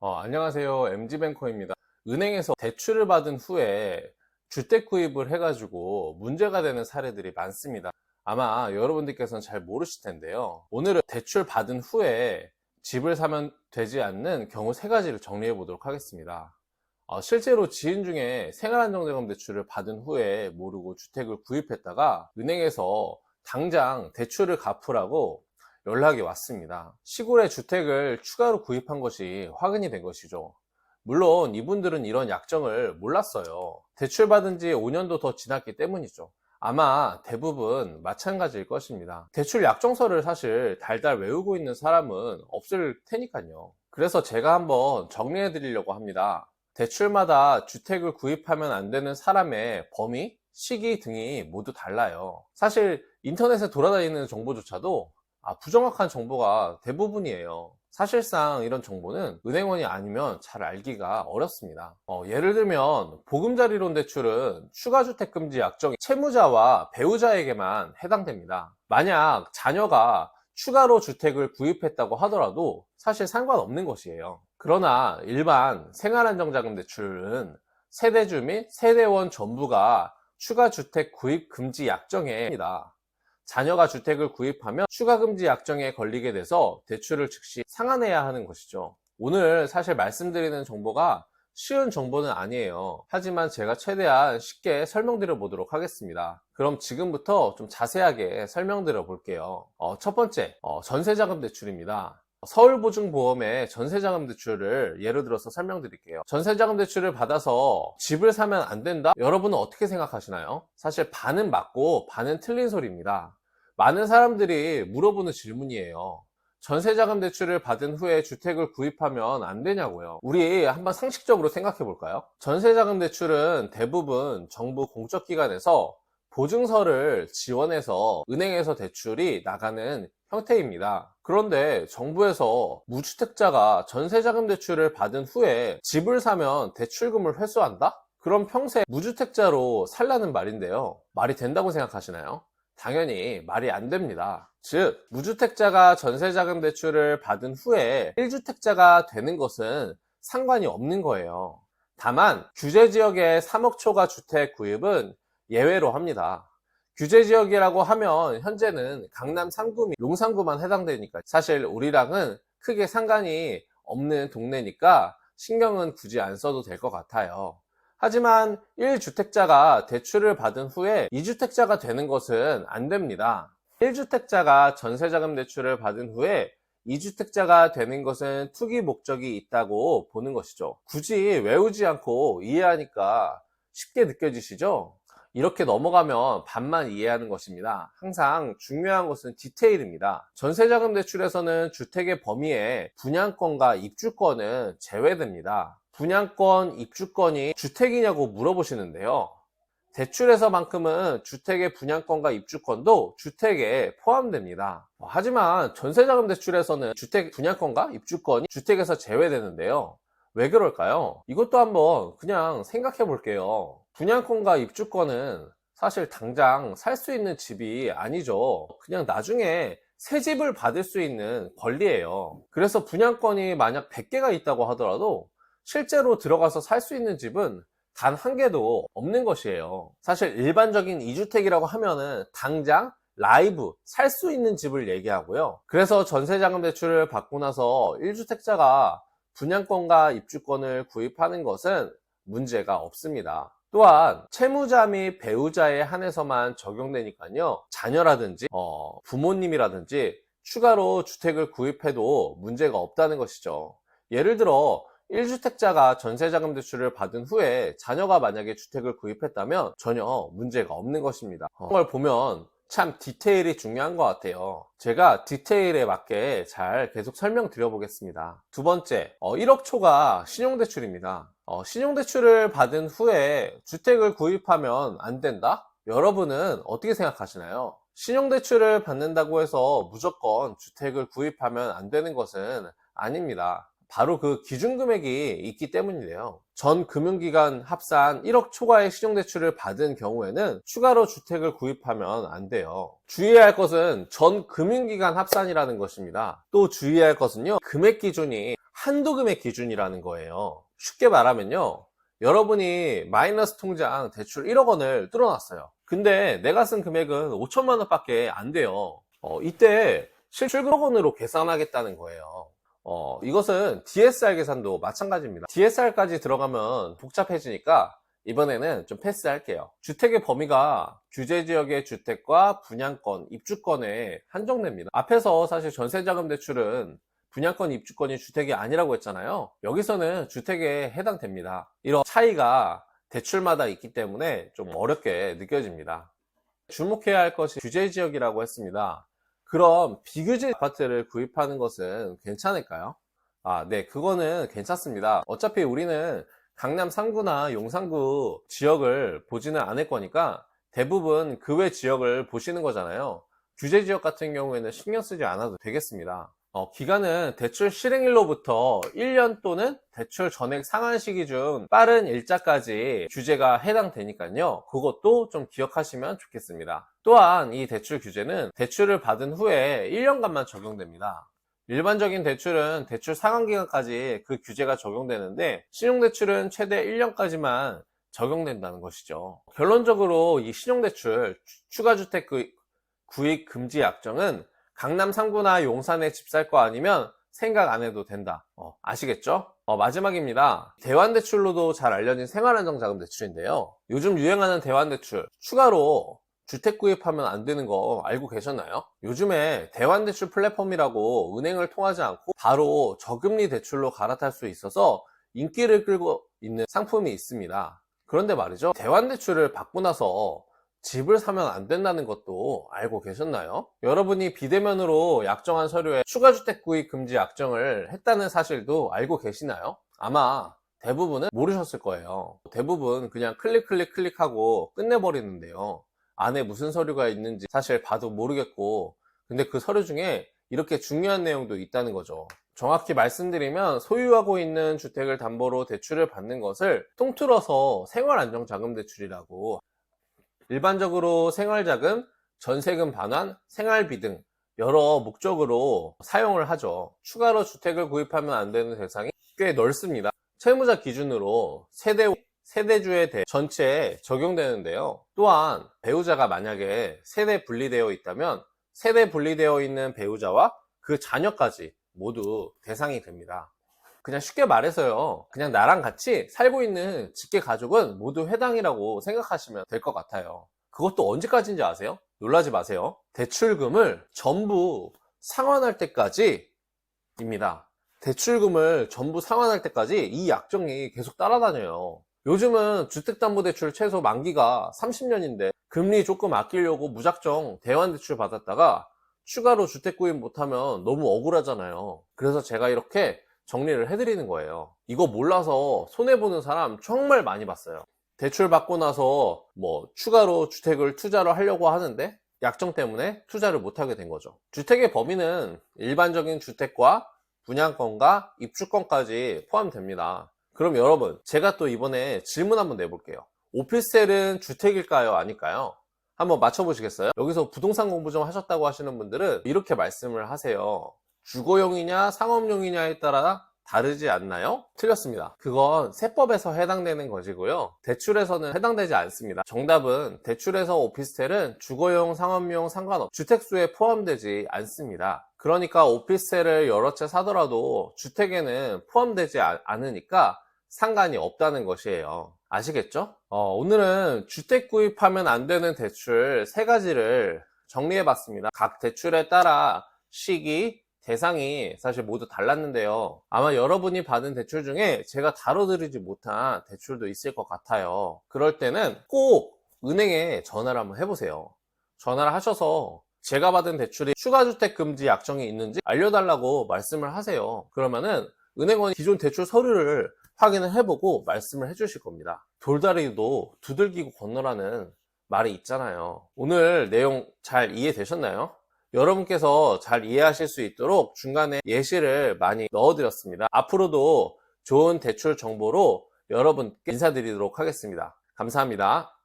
안녕하세요. MG뱅커입니다. 은행에서 대출을 받은 후에 주택 구입을 해가지고 문제가 되는 사례들이 많습니다. 아마 여러분들께서는 잘 모르실 텐데요. 오늘은 대출 받은 후에 집을 사면 되지 않는 경우 세 가지를 정리해 보도록 하겠습니다. 실제로 지인 중에 생활안정자금 대출을 받은 후에 모르고 주택을 구입했다가 은행에서 당장 대출을 갚으라고 연락이 왔습니다. 시골에 주택을 추가로 구입한 것이 화근이 된 것이죠. 물론 이분들은 이런 약정을 몰랐어요. 대출받은 지 5년도 더 지났기 때문이죠. 아마 대부분 마찬가지일 것입니다. 대출 약정서를 사실 달달 외우고 있는 사람은 없을 테니까요. 그래서 제가 한번 정리해 드리려고 합니다. 대출마다 주택을 구입하면 안 되는 사람의 범위, 시기 등이 모두 달라요. 사실 인터넷에 돌아다니는 정보조차도 부정확한 정보가 대부분이에요. 사실상 이런 정보는 은행원이 아니면 잘 알기가 어렵습니다. 예를 들면 보금자리론 대출은 추가주택금지 약정이 채무자와 배우자에게만 해당됩니다. 만약 자녀가 추가로 주택을 구입했다고 하더라도 사실 상관없는 것이에요. 그러나 일반 생활안정자금 대출은 세대주 및 세대원 전부가 추가주택 구입 금지 약정에 합니다. 자녀가 주택을 구입하면 추가금지 약정에 걸리게 돼서 대출을 즉시 상환해야 하는 것이죠. 오늘 사실 말씀드리는 정보가 쉬운 정보는 아니에요. 하지만 제가 최대한 쉽게 설명드려 보도록 하겠습니다. 그럼 지금부터 좀 자세하게 설명드려 볼게요. 첫 번째, 전세자금 대출입니다. 서울보증보험의 전세자금 대출을 예를 들어서 설명드릴게요. 전세자금 대출을 받아서 집을 사면 안 된다? 여러분은 어떻게 생각하시나요? 사실 반은 맞고 반은 틀린 소리입니다. 많은 사람들이 물어보는 질문이에요. 전세자금 대출을 받은 후에 주택을 구입하면 안 되냐고요. 우리 한번 상식적으로 생각해 볼까요? 전세자금 대출은 대부분 정부 공적기관에서 보증서를 지원해서 은행에서 대출이 나가는 형태입니다. 그런데 정부에서 무주택자가 전세자금 대출을 받은 후에 집을 사면 대출금을 회수한다? 그럼 평생 무주택자로 살라는 말인데요. 말이 된다고 생각하시나요? 당연히 말이 안 됩니다. 즉, 무주택자가 전세자금 대출을 받은 후에 1주택자가 되는 것은 상관이 없는 거예요. 다만 규제지역의 3억 초과 주택 구입은 예외로 합니다. 규제지역이라고 하면 현재는 강남 3구 및 용산구만 해당되니까 사실 우리랑은 크게 상관이 없는 동네니까 신경은 굳이 안 써도 될 것 같아요. 하지만 1주택자가 대출을 받은 후에 2주택자가 되는 것은 안 됩니다. 1주택자가 전세자금 대출을 받은 후에 2주택자가 되는 것은 투기 목적이 있다고 보는 것이죠. 굳이 외우지 않고 이해하니까 쉽게 느껴지시죠? 이렇게 넘어가면 반만 이해하는 것입니다. 항상 중요한 것은 디테일입니다. 전세자금 대출에서는 주택의 범위에 분양권과 입주권은 제외됩니다. 분양권, 입주권이 주택이냐고 물어보시는데요. 대출에서만큼은 주택의 분양권과 입주권도 주택에 포함됩니다. 하지만 전세자금 대출에서는 주택 분양권과 입주권이 주택에서 제외되는데요. 왜 그럴까요? 이것도 한번 그냥 생각해 볼게요. 분양권과 입주권은 사실 당장 살 수 있는 집이 아니죠. 그냥 나중에 새 집을 받을 수 있는 권리예요. 그래서 분양권이 만약 100개가 있다고 하더라도 실제로 들어가서 살 수 있는 집은 단 한 개도 없는 것이에요. 사실 일반적인 2주택이라고 하면은 당장 라이브 살 수 있는 집을 얘기하고요. 그래서 전세자금 대출을 받고 나서 1주택자가 분양권과 입주권을 구입하는 것은 문제가 없습니다. 또한 채무자 및 배우자에 한해서만 적용되니까요. 자녀라든지 부모님이라든지 추가로 주택을 구입해도 문제가 없다는 것이죠. 예를 들어 1주택자가 전세자금 대출을 받은 후에 자녀가 만약에 주택을 구입했다면 전혀 문제가 없는 것입니다. 그런 걸 보면 참 디테일이 중요한 것 같아요. 제가 디테일에 맞게 잘 계속 설명드려 보겠습니다. 두 번째, 1억 초가 신용대출입니다. 신용대출을 받은 후에 주택을 구입하면 안 된다? 여러분은 어떻게 생각하시나요? 신용대출을 받는다고 해서 무조건 주택을 구입하면 안 되는 것은 아닙니다. 바로 그 기준금액이 있기 때문이래요. 전 금융기관 합산 1억 초과의 신용대출을 받은 경우에는 추가로 주택을 구입하면 안 돼요. 주의해야 할 것은 전 금융기관 합산이라는 것입니다. 또 주의해야 할 것은요, 금액 기준이 한도금의 기준이라는 거예요. 쉽게 말하면요, 여러분이 마이너스 통장 대출 1억 원을 뚫어놨어요. 근데 내가 쓴 금액은 5천만 원 밖에 안 돼요. 이때 실출금 1억 원으로 계산하겠다는 거예요. 이것은 DSR 계산도 마찬가지입니다. DSR까지 들어가면 복잡해지니까 이번에는 좀 패스할게요. 주택의 범위가 규제지역의 주택과 분양권, 입주권에 한정됩니다. 앞에서 사실 전세자금 대출은 분양권, 입주권이 주택이 아니라고 했잖아요. 여기서는 주택에 해당됩니다. 이런 차이가 대출마다 있기 때문에 좀 어렵게 느껴집니다. 주목해야 할 것이 규제지역이라고 했습니다. 그럼 비규제 아파트를 구입하는 것은 괜찮을까요? 네, 그거는 괜찮습니다. 어차피 우리는 강남 3구나 용산구 지역을 보지는 않을 거니까 대부분 그 외 지역을 보시는 거잖아요. 규제 지역 같은 경우에는 신경 쓰지 않아도 되겠습니다. 기간은 대출 실행일로부터 1년 또는 대출 전액 상환 시기 중 빠른 일자까지 규제가 해당되니까요. 그것도 좀 기억하시면 좋겠습니다. 또한 이 대출 규제는 대출을 받은 후에 1년간만 적용됩니다. 일반적인 대출은 대출 상환기간까지 그 규제가 적용되는데 신용대출은 최대 1년까지만 적용된다는 것이죠. 결론적으로 이 신용대출 추가주택 구입 금지 약정은 강남 3구나 용산에 집 살 거 아니면 생각 안 해도 된다. 아시겠죠? 마지막입니다. 대환대출로도 잘 알려진 생활안정자금 대출인데요. 요즘 유행하는 대환대출 추가로 주택 구입하면 안 되는 거 알고 계셨나요? 요즘에 대환대출 플랫폼이라고 은행을 통하지 않고 바로 저금리 대출로 갈아탈 수 있어서 인기를 끌고 있는 상품이 있습니다. 그런데 말이죠, 대환대출을 받고 나서 집을 사면 안 된다는 것도 알고 계셨나요? 여러분이 비대면으로 약정한 서류에 추가주택 구입 금지 약정을 했다는 사실도 알고 계시나요? 아마 대부분은 모르셨을 거예요. 대부분 그냥 클릭하고 끝내버리는데요. 안에 무슨 서류가 있는지 사실 봐도 모르겠고, 근데 그 서류 중에 이렇게 중요한 내용도 있다는 거죠. 정확히 말씀드리면 소유하고 있는 주택을 담보로 대출을 받는 것을 통틀어서 생활안정자금 대출이라고, 일반적으로 생활자금, 전세금 반환, 생활비 등 여러 목적으로 사용을 하죠. 추가로 주택을 구입하면 안 되는 대상이 꽤 넓습니다. 채무자 기준으로 세대주에 대해 전체에 적용되는데요. 또한 배우자가 만약에 세대 분리되어 있다면 세대 분리되어 있는 배우자와 그 자녀까지 모두 대상이 됩니다. 그냥 쉽게 말해서요, 그냥 나랑 같이 살고 있는 직계 가족은 모두 해당이라고 생각하시면 될 것 같아요. 그것도 언제까지인지 아세요? 놀라지 마세요. 대출금을 전부 상환할 때까지 입니다. 대출금을 전부 상환할 때까지 이 약정이 계속 따라다녀요. 요즘은 주택담보대출 최소 만기가 30년인데 금리 조금 아끼려고 무작정 대환대출 받았다가 추가로 주택 구입 못하면 너무 억울하잖아요. 그래서 제가 이렇게 정리를 해드리는 거예요. 이거 몰라서 손해보는 사람 정말 많이 봤어요. 대출 받고 나서 추가로 주택을 투자를 하려고 하는데 약정 때문에 투자를 못하게 된 거죠. 주택의 범위는 일반적인 주택과 분양권과 입주권까지 포함됩니다. 그럼 여러분, 제가 또 이번에 질문 한번 내볼게요. 오피스텔은 주택일까요? 아닐까요? 한번 맞춰보시겠어요? 여기서 부동산 공부 좀 하셨다고 하시는 분들은 이렇게 말씀을 하세요. 주거용이냐 상업용이냐에 따라 다르지 않나요? 틀렸습니다. 그건 세법에서 해당되는 것이고요. 대출에서는 해당되지 않습니다. 정답은 대출에서 오피스텔은 주거용, 상업용 상관없이 주택수에 포함되지 않습니다. 그러니까 오피스텔을 여러 채 사더라도 주택에는 포함되지 않으니까 상관이 없다는 것이에요. 아시겠죠? 오늘은 주택 구입하면 안 되는 대출 3가지를 정리해 봤습니다. 각 대출에 따라 시기, 대상이 사실 모두 달랐는데요. 아마 여러분이 받은 대출 중에 제가 다뤄드리지 못한 대출도 있을 것 같아요. 그럴 때는 꼭 은행에 전화를 한번 해보세요. 전화를 하셔서 제가 받은 대출이 추가주택 금지 약정이 있는지 알려달라고 말씀을 하세요. 그러면은 은행원이 기존 대출 서류를 확인을 해보고 말씀을 해주실 겁니다. 돌다리도 두들기고 건너라는 말이 있잖아요. 오늘 내용 잘 이해되셨나요? 여러분께서 잘 이해하실 수 있도록 중간에 예시를 많이 넣어드렸습니다. 앞으로도 좋은 대출 정보로 여러분께 인사드리도록 하겠습니다. 감사합니다.